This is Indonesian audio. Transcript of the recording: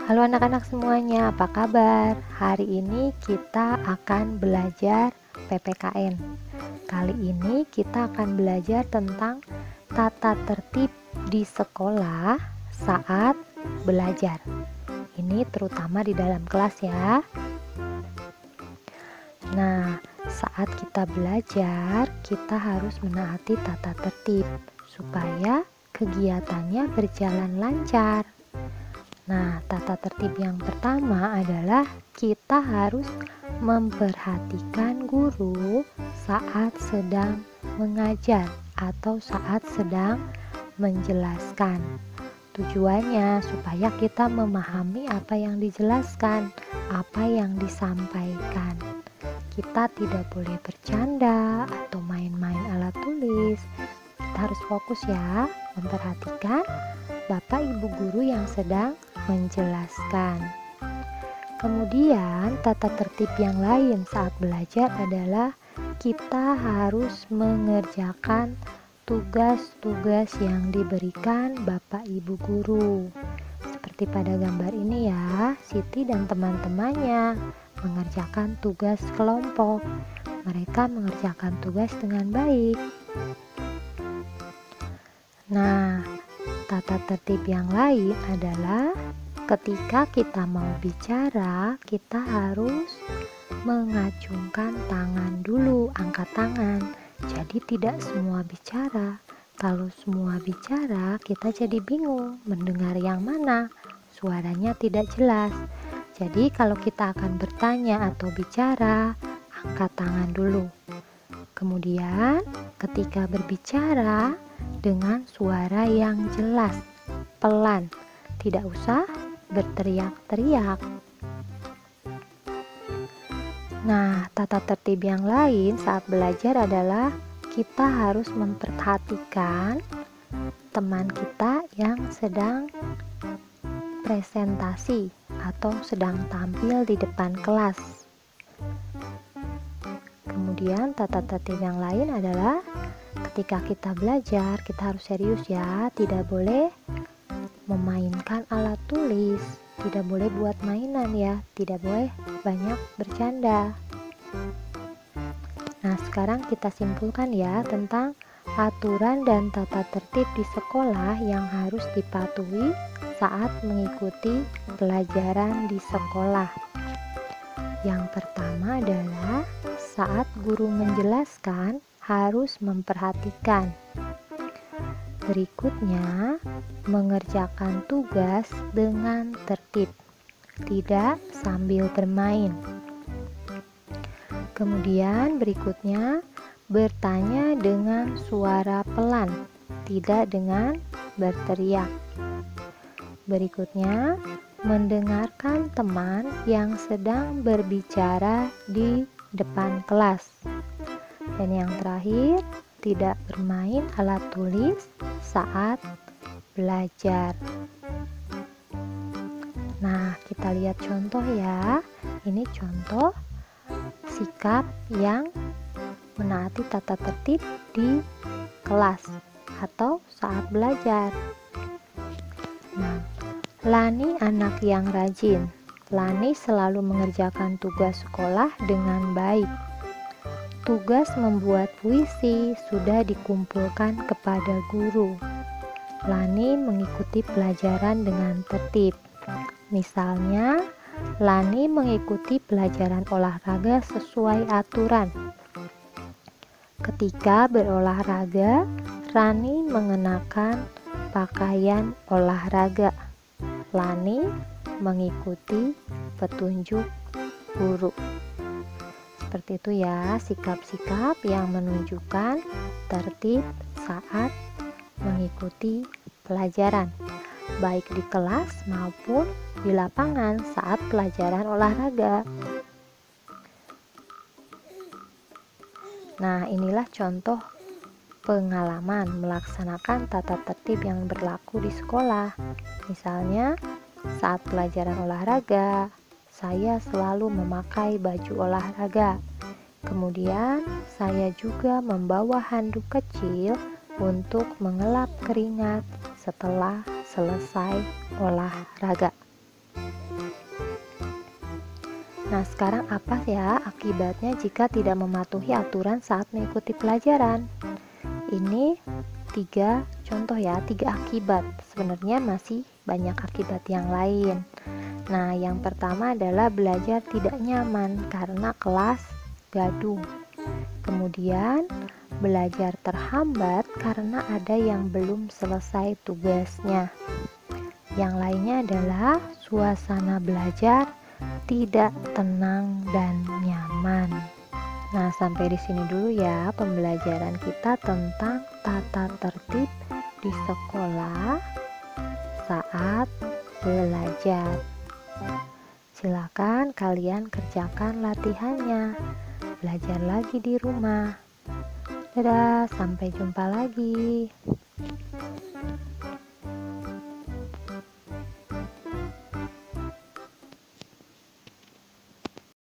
Halo anak-anak semuanya, apa kabar? Hari ini kita akan belajar PPKN. Kali ini kita akan belajar tentang tata tertib di sekolah saat belajar. Ini terutama di dalam kelas ya. Nah, saat kita belajar, kita harus menaati tata tertib supaya kegiatannya berjalan lancar. Nah, tata tertib yang pertama adalah kita harus memperhatikan guru saat sedang mengajar atau saat sedang menjelaskan. Tujuannya supaya kita memahami apa yang dijelaskan, apa yang disampaikan. Kita tidak boleh bercanda atau main-main alat tulis. Kita harus fokus ya, memperhatikan Bapak Ibu guru yang sedang menjelaskan. Kemudian tata tertib yang lain saat belajar adalah kita harus mengerjakan tugas-tugas yang diberikan Bapak Ibu guru. Seperti pada gambar ini ya, Siti dan teman-temannya mengerjakan tugas kelompok. Mereka mengerjakan tugas dengan baik. Nah, tata tertib yang lain adalah ketika kita mau bicara, kita harus mengacungkan tangan dulu, angkat tangan. Jadi tidak semua bicara. Kalau semua bicara, kita jadi bingung mendengar yang mana. Suaranya tidak jelas. Jadi kalau kita akan bertanya atau bicara, angkat tangan dulu. Kemudian ketika berbicara, dengan suara yang jelas, pelan, tidak usah berteriak-teriak. Nah, tata tertib yang lain saat belajar adalah kita harus memperhatikan teman kita yang sedang presentasi atau sedang tampil di depan kelas. Kemudian tata tertib yang lain adalah ketika kita belajar, kita harus serius ya, tidak boleh memainkan alat tulis, tidak boleh buat mainan ya, tidak boleh banyak bercanda. Nah, sekarang kita simpulkan ya tentang aturan dan tata tertib di sekolah yang harus dipatuhi saat mengikuti pelajaran di sekolah. Yang pertama adalah saat guru menjelaskan, harus memperhatikan. Berikutnya, mengerjakan tugas dengan tertib, tidak sambil bermain. Kemudian berikutnya, bertanya dengan suara pelan, tidak dengan berteriak. Berikutnya, mendengarkan teman yang sedang berbicara di depan kelas. Dan yang terakhir, tidak bermain alat tulis saat belajar. Nah, kita lihat contoh ya. Ini contoh sikap yang menaati tata tertib di kelas atau saat belajar. Nah, Lani anak yang rajin. Lani selalu mengerjakan tugas sekolah dengan baik. Tugas membuat puisi sudah dikumpulkan kepada guru. Lani mengikuti pelajaran dengan tertib. Misalnya, Lani mengikuti pelajaran olahraga sesuai aturan. Ketika berolahraga, Rani mengenakan pakaian olahraga. Lani mengikuti petunjuk guru. Seperti itu ya, sikap-sikap yang menunjukkan tertib saat mengikuti pelajaran, baik di kelas maupun di lapangan saat pelajaran olahraga. Nah, inilah contoh pengalaman melaksanakan tata tertib yang berlaku di sekolah. Misalnya, saat pelajaran olahraga, saya selalu memakai baju olahraga. Kemudian, saya juga membawa handuk kecil untuk mengelap keringat setelah selesai olahraga. Nah, sekarang apa ya akibatnya jika tidak mematuhi aturan saat mengikuti pelajaran? Ini 3 contoh ya, 3 akibat. Sebenarnya masih banyak akibat yang lain. Nah, yang pertama adalah belajar tidak nyaman karena kelas gaduh. Kemudian, belajar terhambat karena ada yang belum selesai tugasnya. Yang lainnya adalah suasana belajar tidak tenang dan nyaman. Nah, sampai di sini dulu ya pembelajaran kita tentang tata tertib di sekolah saat belajar. Silakan kalian kerjakan latihannya. Belajar lagi di rumah. Dadah, sampai jumpa lagi.